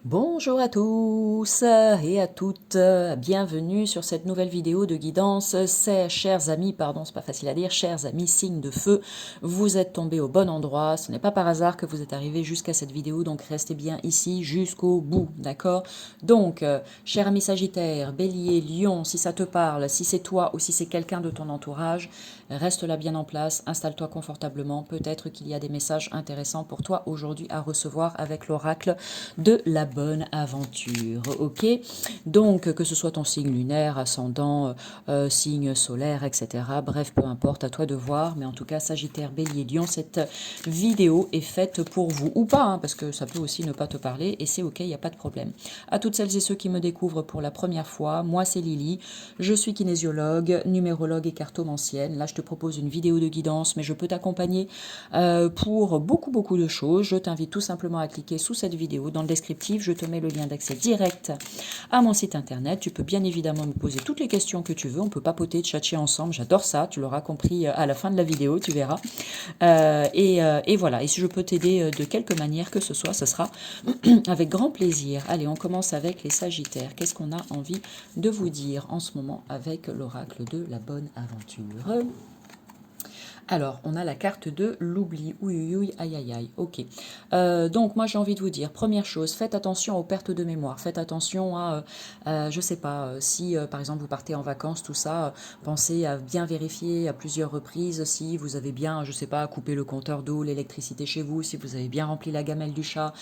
Bonjour à tous et à toutes, bienvenue sur cette nouvelle vidéo de guidance. Chers amis, pardon, c'est pas facile à dire, chers amis signes de feu, vous êtes tombés au bon endroit. Ce n'est pas par hasard que vous êtes arrivés jusqu'à cette vidéo, donc restez bien ici jusqu'au bout, d'accord? Donc, chers amis Sagittaire, Bélier, Lion, si ça te parle, si c'est toi ou si c'est quelqu'un de ton entourage, reste là bien en place, installe-toi confortablement. Peut-être qu'il y a des messages intéressants pour toi aujourd'hui à recevoir avec l'oracle de la bonne aventure, ok? Donc, que ce soit ton signe lunaire, ascendant, signe solaire, etc. Bref, peu importe, à toi de voir. Mais en tout cas, Sagittaire, Bélier, Lion, cette vidéo est faite pour vous. Ou pas, hein, parce que ça peut aussi ne pas te parler. Et c'est ok, il n'y a pas de problème. À toutes celles et ceux qui me découvrent pour la première fois, moi c'est Lily. Je suis kinésiologue, numérologue et cartomancienne. Là, je te propose une vidéo de guidance, mais je peux t'accompagner pour beaucoup de choses. Je t'invite tout simplement à cliquer sous cette vidéo. Dans le descriptif, je te mets le lien d'accès direct à mon site internet. Tu peux bien évidemment me poser toutes les questions que tu veux. On peut papoter, tchatcher ensemble. J'adore ça. Tu l'auras compris à la fin de la vidéo, tu verras. Et voilà. Et si je peux t'aider de quelque manière que ce soit, ce sera avec grand plaisir. Allez, on commence avec les Sagittaires. Qu'est-ce qu'on a envie de vous dire en ce moment avec l'oracle de la bonne aventure? Alors, on a la carte de l'oubli. Oui, aïe, aïe, aïe. Ok. Donc, moi, j'ai envie de vous dire, première chose, faites attention aux pertes de mémoire. Faites attention à, je sais pas, si, par exemple, vous partez en vacances, tout ça, pensez à bien vérifier à plusieurs reprises si vous avez bien, je sais pas, coupé le compteur d'eau, l'électricité chez vous, si vous avez bien rempli la gamelle du chat,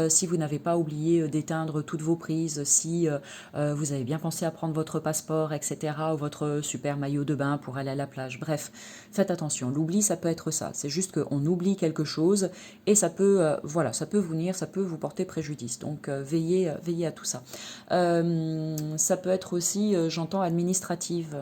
si vous n'avez pas oublié d'éteindre toutes vos prises, si vous avez bien pensé à prendre votre passeport, etc., ou votre super maillot de bain pour aller à la plage. Bref, faites attention. L'oubli, ça peut être ça. C'est juste qu'on oublie quelque chose et ça peut, voilà, ça peut vous nuire, ça peut vous porter préjudice. Donc, veillez à tout ça. Ça peut être aussi, j'entends, administratif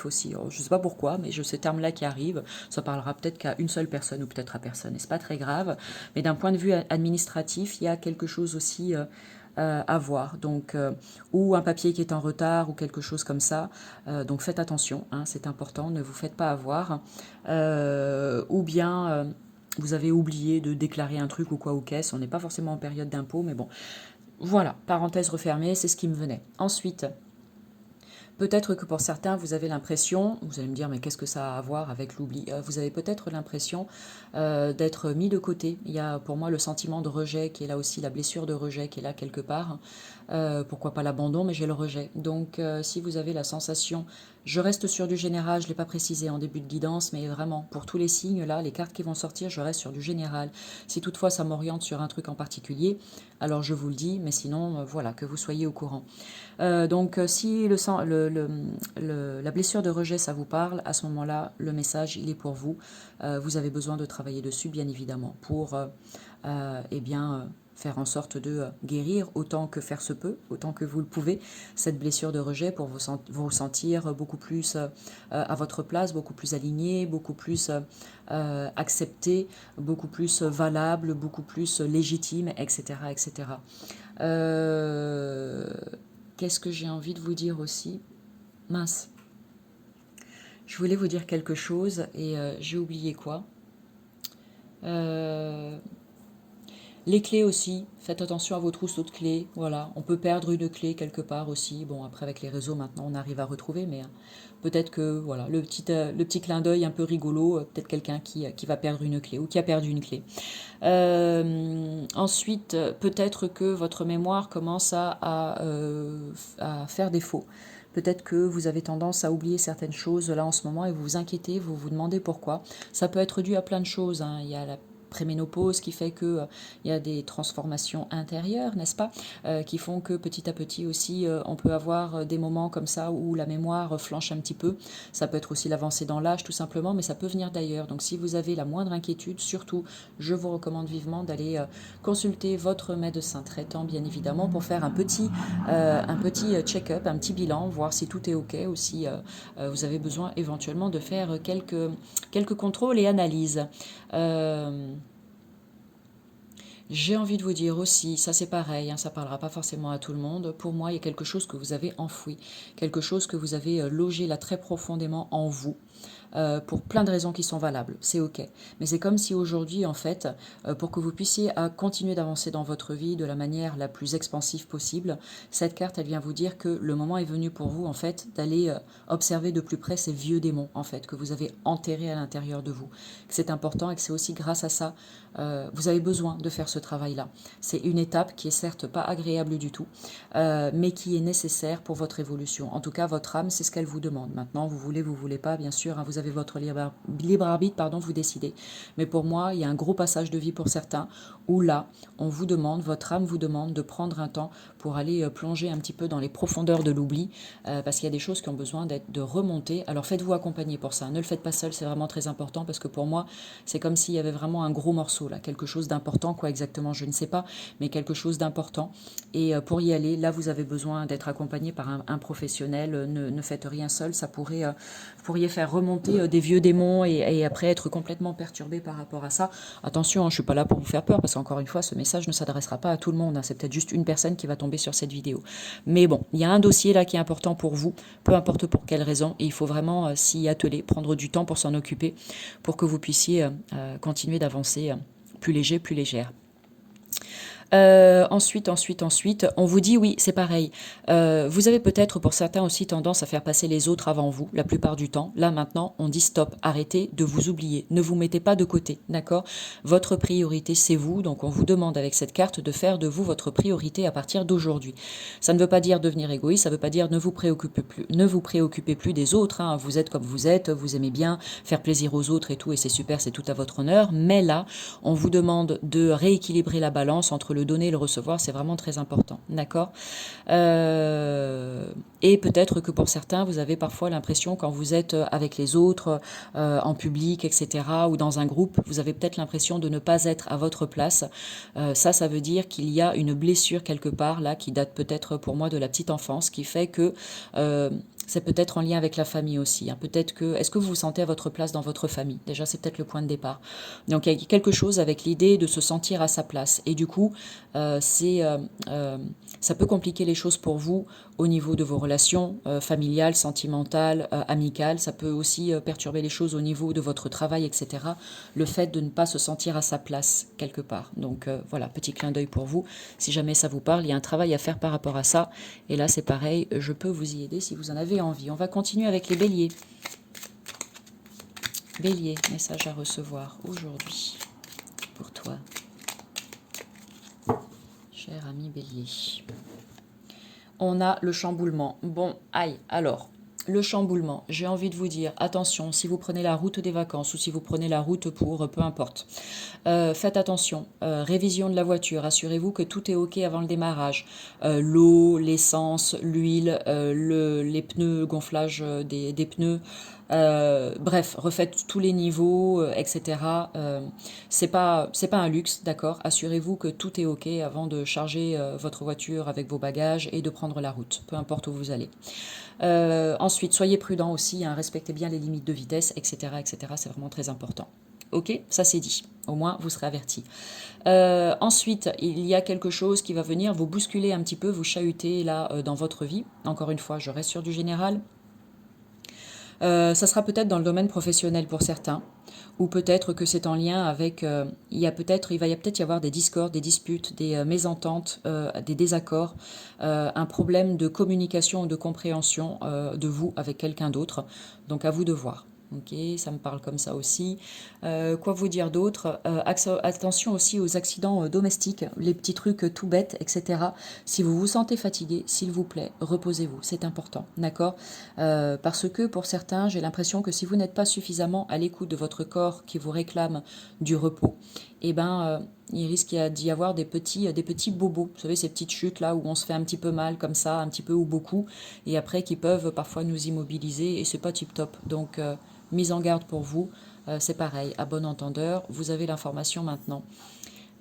aussi. Alors, je ne sais pas pourquoi, mais j'ai ce terme-là qui arrive. Ça parlera peut-être qu'à une seule personne ou peut-être à personne. Et c'est pas très grave. Mais d'un point de vue administratif, il y a quelque chose aussi à voir. Donc, ou un papier qui est en retard ou quelque chose comme ça. Donc faites attention, hein, c'est important, ne vous faites pas avoir. Ou bien vous avez oublié de déclarer un truc ou quoi aux caisses. On n'est pas forcément en période d'impôt, mais bon. Voilà, parenthèse refermée, c'est ce qui me venait. Ensuite, peut-être que pour certains, vous avez l'impression, vous allez me dire, mais qu'est-ce que ça a à voir avec l'oubli? Vous avez peut-être l'impression d'être mis de côté. Il y a pour moi le sentiment de rejet qui est là aussi, la blessure de rejet qui est là quelque part. Pourquoi pas l'abandon, mais j'ai le rejet. Donc si vous avez la sensation, je reste sur du général, je ne l'ai pas précisé en début de guidance, mais vraiment, pour tous les signes là, les cartes qui vont sortir, je reste sur du général. Si toutefois ça m'oriente sur un truc en particulier, alors je vous le dis, mais sinon, voilà, que vous soyez au courant. Donc, si la blessure de rejet, ça vous parle, à ce moment-là, le message, il est pour vous. Vous avez besoin de travailler dessus, bien évidemment, pour eh bien, faire en sorte de guérir autant que faire se peut, autant que vous le pouvez, cette blessure de rejet pour vous sentir beaucoup plus à votre place, beaucoup plus aligné, beaucoup plus accepté, beaucoup plus valable, beaucoup plus légitime, etc. etc. Euh, Qu'est-ce que j'ai envie de vous dire aussi? Mince, je voulais vous dire quelque chose et j'ai oublié quoi. Euh, les clés aussi, faites attention à vos trousseaux de clés. Voilà, on peut perdre une clé quelque part aussi. Bon, après avec les réseaux maintenant, on arrive à retrouver, mais peut-être que voilà, le petit clin d'œil un peu rigolo, peut-être quelqu'un qui va perdre une clé ou qui a perdu une clé. Ensuite, peut-être que votre mémoire commence à faire défaut. Peut-être que vous avez tendance à oublier certaines choses là en ce moment et vous vous inquiétez, vous vous demandez pourquoi. Ça peut être dû à plein de choses, hein. Il y a la préménopause qui fait que il y a des transformations intérieures, n'est-ce pas, qui font que petit à petit aussi on peut avoir des moments comme ça où la mémoire flanche un petit peu. Ça peut être aussi l'avancée dans l'âge tout simplement, mais ça peut venir d'ailleurs. Donc si vous avez la moindre inquiétude, surtout, je vous recommande vivement d'aller consulter votre médecin traitant, bien évidemment, pour faire un petit check-up, un petit bilan, voir si tout est OK ou si vous avez besoin éventuellement de faire quelques contrôles et analyses. Euh, j'ai envie de vous dire aussi, ça c'est pareil, hein, ça parlera pas forcément à tout le monde. Pour moi, il y a quelque chose que vous avez enfoui, quelque chose que vous avez logé là très profondément en vous. pour plein de raisons qui sont valables, c'est ok. Mais c'est comme si aujourd'hui, en fait, pour que vous puissiez continuer d'avancer dans votre vie de la manière la plus expansive possible, cette carte, elle vient vous dire que le moment est venu pour vous, en fait, d'aller observer de plus près ces vieux démons, en fait, que vous avez enterrés à l'intérieur de vous. Que c'est important et que c'est aussi grâce à ça, vous avez besoin de faire ce travail-là. C'est une étape qui est certes pas agréable du tout, mais qui est nécessaire pour votre évolution. En tout cas, votre âme, c'est ce qu'elle vous demande. Maintenant, vous voulez pas, bien sûr, hein, vous avez votre libre arbitre, pardon, vous décidez. Mais pour moi, il y a un gros passage de vie pour certains, où là, on vous demande, votre âme vous demande de prendre un temps pour aller plonger un petit peu dans les profondeurs de l'oubli, parce qu'il y a des choses qui ont besoin de remonter. Alors faites-vous accompagner pour ça, ne le faites pas seul, c'est vraiment très important, parce que pour moi, c'est comme s'il y avait vraiment un gros morceau là, quelque chose d'important, quoi exactement, je ne sais pas, mais quelque chose d'important. Et pour y aller, là, vous avez besoin d'être accompagné par un professionnel. Ne faites rien seul, ça pourrait, vous pourriez faire remonter des vieux démons et après être complètement perturbé par rapport à ça. Attention, hein, je ne suis pas là pour vous faire peur, parce qu'encore une fois, ce message ne s'adressera pas à tout le monde, hein, c'est peut-être juste une personne qui va tomber sur cette vidéo. Mais bon, il y a un dossier là qui est important pour vous, peu importe pour quelle raison, et il faut vraiment s'y atteler, prendre du temps pour s'en occuper, pour que vous puissiez continuer d'avancer plus léger, plus légère. Ensuite, on vous dit oui, c'est pareil. Vous avez peut-être pour certains aussi tendance à faire passer les autres avant vous, la plupart du temps. Là maintenant, on dit stop, arrêtez de vous oublier, ne vous mettez pas de côté, d'accord? Votre priorité, c'est vous, donc on vous demande avec cette carte de faire de vous votre priorité à partir d'aujourd'hui. Ça ne veut pas dire devenir égoïste, ça ne veut pas dire ne vous préoccupez plus des autres, hein. Vous êtes comme vous êtes, vous aimez bien faire plaisir aux autres et tout, et c'est super, c'est tout à votre honneur. Mais là, on vous demande de rééquilibrer la balance entre le donner et le recevoir, c'est vraiment très important, d'accord? Et peut-être que pour certains, vous avez parfois l'impression, quand vous êtes avec les autres, en public, etc., ou dans un groupe, vous avez peut-être l'impression de ne pas être à votre place. Ça veut dire qu'il y a une blessure quelque part, là, qui date peut-être pour moi de la petite enfance, qui fait que c'est peut-être en lien avec la famille aussi, hein. Peut-être que, est-ce que vous vous sentez à votre place dans votre famille? Déjà, c'est peut-être le point de départ. Donc, il y a quelque chose avec l'idée de se sentir à sa place. Et du coup, ça peut compliquer les choses pour vous au niveau de vos relations familiales, sentimentales, amicales. Ça peut aussi perturber les choses au niveau de votre travail, etc. Le fait de ne pas se sentir à sa place quelque part. Donc voilà, petit clin d'œil pour vous. Si jamais ça vous parle, il y a un travail à faire par rapport à ça. Et là, c'est pareil, je peux vous y aider si vous en avez envie. On va continuer avec les béliers. Bélier, message à recevoir aujourd'hui pour toi. Cher ami Bélier. On a le chamboulement. Bon, aïe, alors, le chamboulement, j'ai envie de vous dire, attention, si vous prenez la route des vacances ou si vous prenez la route pour, peu importe, faites attention, révision de la voiture, assurez-vous que tout est ok avant le démarrage, l'eau, l'essence, l'huile, les pneus, gonflage des pneus, bref, refaites tous les niveaux, etc. C'est pas un luxe, d'accord? Assurez-vous que tout est ok avant de charger votre voiture avec vos bagages et de prendre la route, peu importe où vous allez. Ensuite, soyez prudent aussi, hein, respectez bien les limites de vitesse, etc., etc. C'est vraiment très important. Ok, ça c'est dit. Au moins, vous serez averti. Ensuite, il y a quelque chose qui va venir vous bousculer un petit peu, vous chahuter là dans votre vie. Encore une fois, je reste sur du général. Ça sera peut-être dans le domaine professionnel pour certains, ou peut-être que c'est en lien avec, il va peut-être y avoir des discords, des disputes, des mésententes, des désaccords, un problème de communication ou de compréhension de vous avec quelqu'un d'autre. Donc à vous de voir. Ok, ça me parle comme ça aussi. Quoi vous dire d'autre? Attention aussi aux accidents domestiques, les petits trucs tout bêtes, etc. Si vous vous sentez fatigué, s'il vous plaît, reposez-vous, c'est important, d'accord? Parce que pour certains, j'ai l'impression que si vous n'êtes pas suffisamment à l'écoute de votre corps qui vous réclame du repos, eh ben, il risque d'y avoir des petits bobos. Vous savez, ces petites chutes là où on se fait un petit peu mal comme ça, un petit peu ou beaucoup, et après qui peuvent parfois nous immobiliser et c'est pas tip top. Donc, mise en garde pour vous, c'est pareil, à bon entendeur, vous avez l'information maintenant.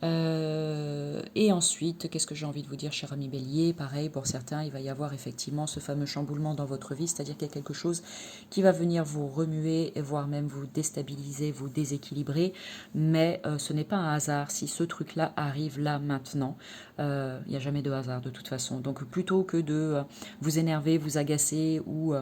Et ensuite, qu'est-ce que j'ai envie de vous dire, cher ami Bélier? Pareil, pour certains, il va y avoir effectivement ce fameux chamboulement dans votre vie, c'est-à-dire qu'il y a quelque chose qui va venir vous remuer, voire même vous déstabiliser, vous déséquilibrer, mais ce n'est pas un hasard si ce truc-là arrive là, maintenant. Il n'y a jamais de hasard de toute façon. Donc plutôt que de vous énerver, vous agacer ou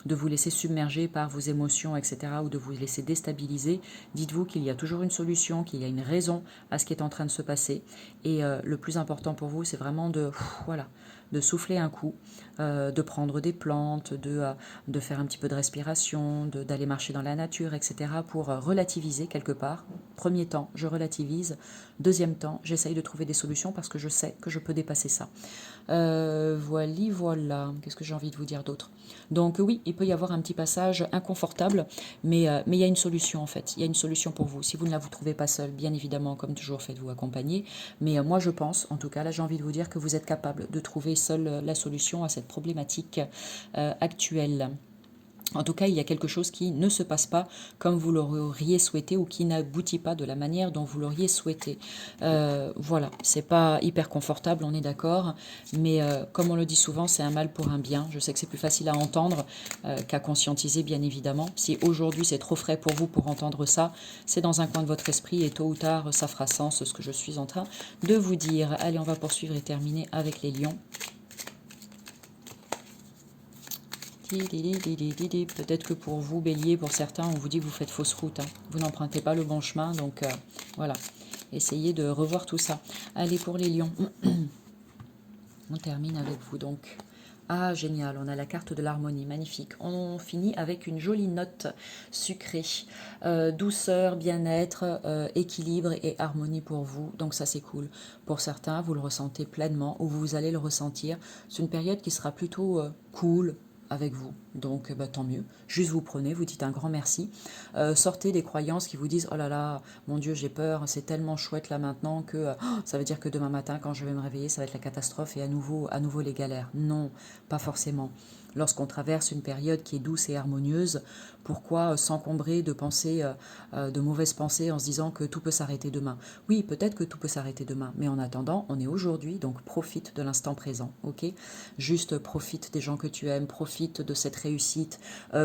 de vous laisser submerger par vos émotions, etc., ou de vous laisser déstabiliser, dites-vous qu'il y a toujours une solution, qu'il y a une raison à ce qui est en train de se passer. Et le plus important pour vous, c'est vraiment voilà, de souffler un coup, de prendre des plantes, de faire un petit peu de respiration, d'aller marcher dans la nature, etc., pour relativiser quelque part. Premier temps, je relativise. Deuxième temps, j'essaye de trouver des solutions parce que je sais que je peux dépasser ça. Voilà. Qu'est-ce que j'ai envie de vous dire d'autre? Donc oui, il peut y avoir un petit passage inconfortable, mais il y a une solution en fait. Il y a une solution pour vous. Si vous ne la vous trouvez pas seul, bien évidemment, comme toujours, faites-vous accompagner. Mais moi, je pense, en tout cas, là, j'ai envie de vous dire que vous êtes capable de trouver seul la solution à cette problématique actuelle. En tout cas, il y a quelque chose qui ne se passe pas comme vous l'auriez souhaité ou qui n'aboutit pas de la manière dont vous l'auriez souhaité. Voilà, c'est pas hyper confortable, on est d'accord, mais comme on le dit souvent, c'est un mal pour un bien. Je sais que c'est plus facile à entendre qu'à conscientiser, bien évidemment. Si aujourd'hui c'est trop frais pour vous pour entendre ça, c'est dans un coin de votre esprit et tôt ou tard, ça fera sens ce que je suis en train de vous dire. Allez, on va poursuivre et terminer avec les lions. Peut-être que pour vous, Bélier, pour certains, on vous dit que vous faites fausse route. Hein. Vous n'empruntez pas le bon chemin, donc voilà. Essayez de revoir tout ça. Allez, pour les lions. On termine avec vous, donc. Ah, génial, on a la carte de l'harmonie, magnifique. On finit avec une jolie note sucrée. Douceur, bien-être, équilibre et harmonie pour vous. Donc ça, c'est cool. Pour certains, vous le ressentez pleinement ou vous allez le ressentir. C'est une période qui sera plutôt cool avec vous. Donc tant mieux. Juste vous prenez, vous dites un grand merci. Sortez des croyances qui vous disent « Oh là là, mon Dieu, j'ai peur, c'est tellement chouette là maintenant que ça veut dire que demain matin, quand je vais me réveiller, ça va être la catastrophe et à nouveau les galères. » Non, pas forcément. Lorsqu'on traverse une période qui est douce et harmonieuse, pourquoi s'encombrer de pensées, de mauvaises pensées en se disant que tout peut s'arrêter demain? Oui, peut-être que tout peut s'arrêter demain, mais en attendant, on est aujourd'hui, donc profite de l'instant présent, ok? Juste profite des gens que tu aimes, profite de cette réussite,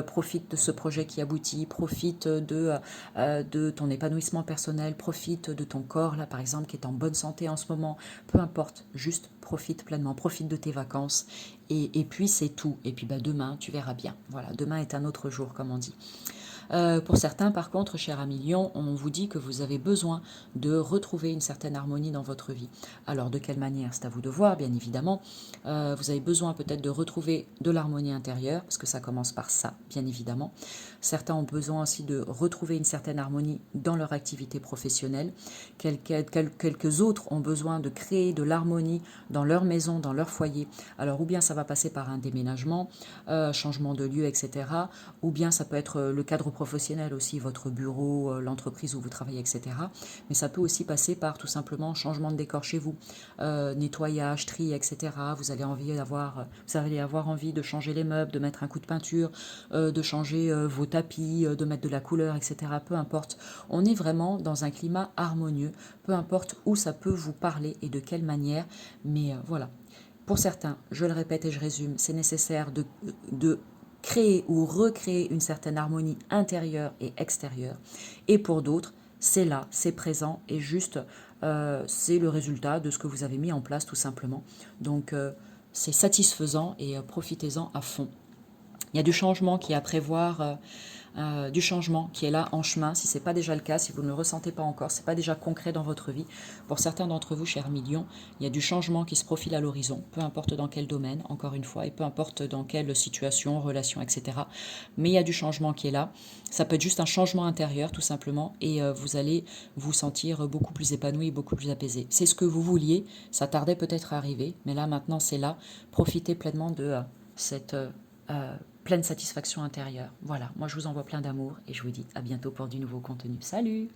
profite de ce projet qui aboutit, profite de ton épanouissement personnel, profite de ton corps, là par exemple, qui est en bonne santé en ce moment, peu importe, juste profite pleinement, profite de tes vacances, et puis c'est tout. Et puis demain, tu verras bien. Voilà, demain est un autre jour, comme on dit. Pour certains, par contre, cher ami Lion, on vous dit que vous avez besoin de retrouver une certaine harmonie dans votre vie. Alors, de quelle manière? C'est à vous de voir, bien évidemment. Vous avez besoin peut-être de retrouver de l'harmonie intérieure, parce que ça commence par ça, bien évidemment. Certains ont besoin aussi de retrouver une certaine harmonie dans leur activité professionnelle. Quelques autres ont besoin de créer de l'harmonie dans leur maison, dans leur foyer. Alors, ou bien ça va passer par un déménagement, changement de lieu, etc. Ou bien ça peut être le cadre professionnel aussi, votre bureau, l'entreprise où vous travaillez, etc. Mais ça peut aussi passer par tout simplement changement de décor chez vous, nettoyage, tri, etc. Vous allez avoir envie de changer les meubles, de mettre un coup de peinture, de changer vos tapis, de mettre de la couleur, etc. Peu importe. On est vraiment dans un climat harmonieux, peu importe où ça peut vous parler et de quelle manière. Mais voilà. Pour certains, je le répète et je résume, c'est nécessaire de créer ou recréer une certaine harmonie intérieure et extérieure. Et pour d'autres, c'est là, c'est présent et juste, c'est le résultat de ce que vous avez mis en place tout simplement. Donc, c'est satisfaisant et profitez-en à fond. Il y a du changement qui est à prévoir, du changement qui est là en chemin. Si ce n'est pas déjà le cas, si vous ne le ressentez pas encore, ce n'est pas déjà concret dans votre vie. Pour certains d'entre vous, chers millions, il y a du changement qui se profile à l'horizon, peu importe dans quel domaine, encore une fois, et peu importe dans quelle situation, relation, etc. Mais il y a du changement qui est là. Ça peut être juste un changement intérieur, tout simplement, et vous allez vous sentir beaucoup plus épanoui, beaucoup plus apaisé. C'est ce que vous vouliez, ça tardait peut-être à arriver, mais là, maintenant, c'est là. Profitez pleinement de cette pleine satisfaction intérieure. Voilà, moi je vous envoie plein d'amour et je vous dis à bientôt pour du nouveau contenu. Salut!